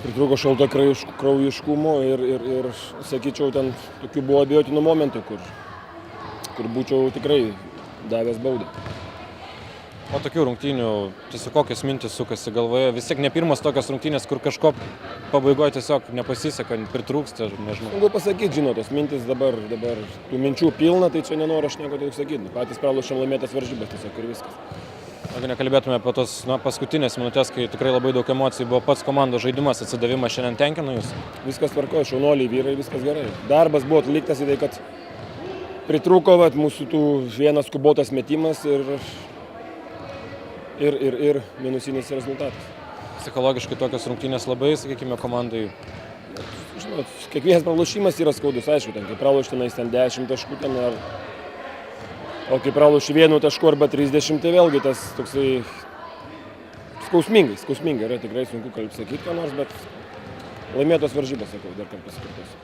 pritrūko šalto kraujiškumo ir sakyčiau, ten tokių buvo abejotinų momentų, kur būčiau tikrai davęs baudą. Po tokių rungtynių, tiesiog kokios mintis sukasi galvoje, vis tiek ne pirmas tokios rungtynės, kur kažko pabaigoje tiesiog nepasiseka, pritrūksta, nežinau. Sunku pasakyti, žinot, tos mintis dabar tų minčių pilna, tai čia nenoriu aš nieko daug sakyti. Patys pralošėm laimėtas varžybas tiesiog ir viskas. Jeigu nekalbėtume apie tos paskutinės minutės, kai tikrai labai daug emocijų buvo pats komandos žaidimas, atsidavimas šiandien tenkino jūs? Viskas tvarkoja, šaunuoliai vyrai, viskas gerai. Darbas buvo atliktas į tai, kad pritrūko mūsų tų vienas skubotas metimas ir minusinis rezultatas. Psichologiškai tokios rungtynės labai, sakykime, komandai. Žinot, kiekvienas pralošimas yra skaudus, aišku, ten, kai praloštinais ten 10 taškų, o kai praloši 1 tašku arba 30, tai vėlgi tas toksai skausmingai, yra tikrai sunku sakyti ką nors, bet laimėtos varžybos, sakau, dar kartą pasikartosiu.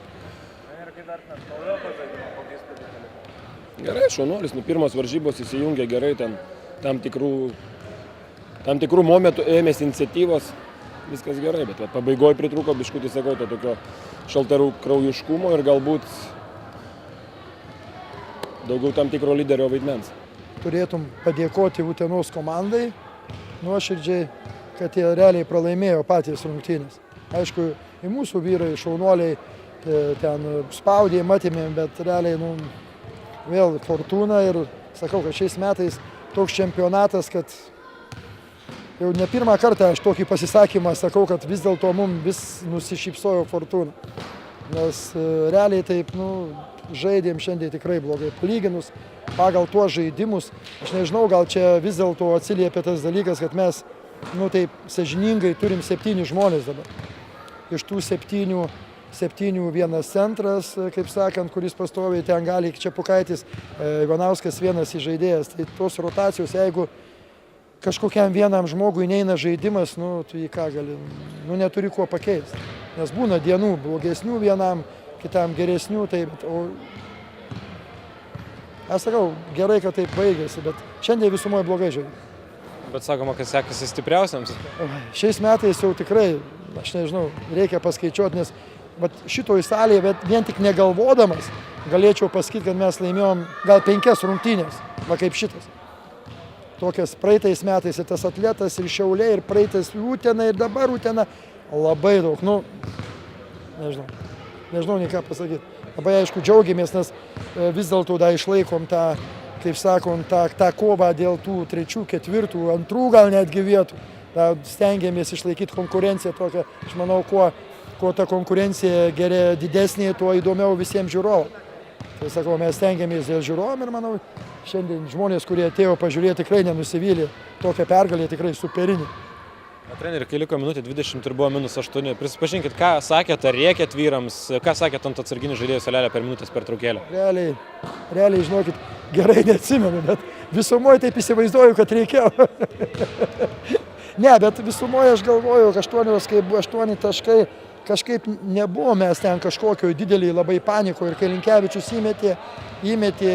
Ir kaip vertinat naujo pažaidimo, kokį įspūdį paliko? Gerai, šaunuolis, pirmos varžybos įsijungė gerai, ten tam tikrų momentų ėmėsi iniciatyvos, viskas gerai, bet pabaigoje pritrūko biškutį, sakau, to tokio šaltarų kraujiškumo ir galbūt daugiau tam tikro lyderio vaidmens. Turėtum padėkoti Utenos komandai nuoširdžiai, kad jie realiai pralaimėjo patys rungtynės. Aišku, ir mūsų vyrai, šaunuoliai ten spaudė, matėme, bet realiai vėl fortūna ir sakau, kad šiais metais toks čempionatas, kad jau ne pirmą kartą aš tokį pasisakymą sakau, kad vis dėlto mums vis nusišypsojo fortūna. Nes realiai taip, žaidėm šiandien tikrai blogai. Palyginus pagal tuos žaidimus, aš nežinau, gal čia vis dėlto atsiliepia tas dalykas, kad mes, taip sąžiningai turim 7 žmonės dabar. Iš tų 7 vienas centras, kaip sakant, kuris pastoviai ten gali, Čepukaitis, Ivanauskas vienas įžaidėjas. Tai tos rotacijos, jeigu kažkokiam vienam žmogui neina žaidimas, tai ką gali, neturi kuo pakeisti. Nes būna dienų blogesnių vienam, kitam geresnių, aš sakau, gerai, kad taip baigėsi, bet šiandien visumoje blogai žaidė. Bet sakoma, kad sekasi stipriausiams. Šiais metais jau tikrai, aš nežinau, reikia paskaičiuoti, nes šitoj salėje, bet vien tik negalvodamas, galėčiau pasakyti, kad mes laimėjom gal 5 rungtynės, kaip šitas. Tokias praeitais metais ir tas atletas, ir Šiauliai, ir praeitais Utena, ir dabar Utena, labai daug, nežinau nei ką pasakyti. Labai aišku džiaugiamės, nes vis dėlto išlaikom tą, kaip sakom, tą kovą dėl tų 3, 4, 2 gal netgi vietų. Stengiamės išlaikyti konkurenciją tokią, aš manau, kuo ta konkurencija didesnė, tuo įdomiau visiems žiūrovam. Tai sakau, mes stengiamės dėl žiūrovam ir manau, šiandien žmonės, kurie atėjo pažiūrėti, tikrai nenusivylė. Tokia pergalė tikrai superinė. Treneri, kai liko minutė 20 ir buvo -8. Prisipažinkit, ką sakėt, ar rėkėt vyrams, ką sakėt ant atsarginių žaidėjų suolelio per minutės pertraukėlę? Realiai, žinokit, gerai neatsimenu, bet visumoje taip įsivaizduoju, kad reikėjo. Ne, bet visumoje aš galvoju, 8 taškai, kažkaip nebuvo mes ten kažkokio didelį labai paniko ir kai Linkevičius įmetė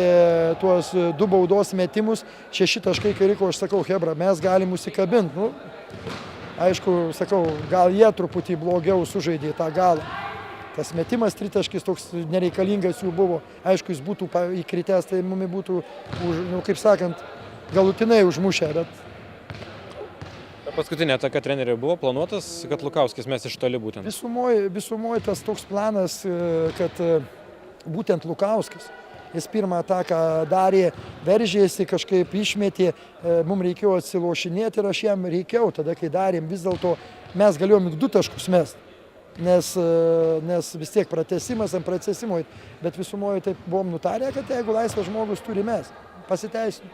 tuos 2 baudos metimus, 6 taškai, kai liko, aš sakau, hebra, mes galim užsikabinti. Aišku, sakau, gal jie truputį blogiau sužaidė tą galą. Tas metimas 3 taškis toks nereikalingas jų buvo. Aišku, jis būtų įkritęs, tai mumi būtų, kaip sakant, galutinai užmušę, bet... Paskutinė ataka treneriui buvo planuotas, kad Lukauskis mes iš toli būtent. Visumoje tas toks planas, kad būtent Lukauskis. Jis pirmą ataką darė, veržėsi, kažkaip išmetė, mums reikėjo atsilošinėti ir aš jam reikėjau, tada kai darėm, vis dėlto mes galėjom 2 taškus mest, nes vis tiek pratęsimas ant pratęsimo, bet visumoje taip buvom nutarę, kad jeigu laisvas žmogus turi mes, pasiteisinu.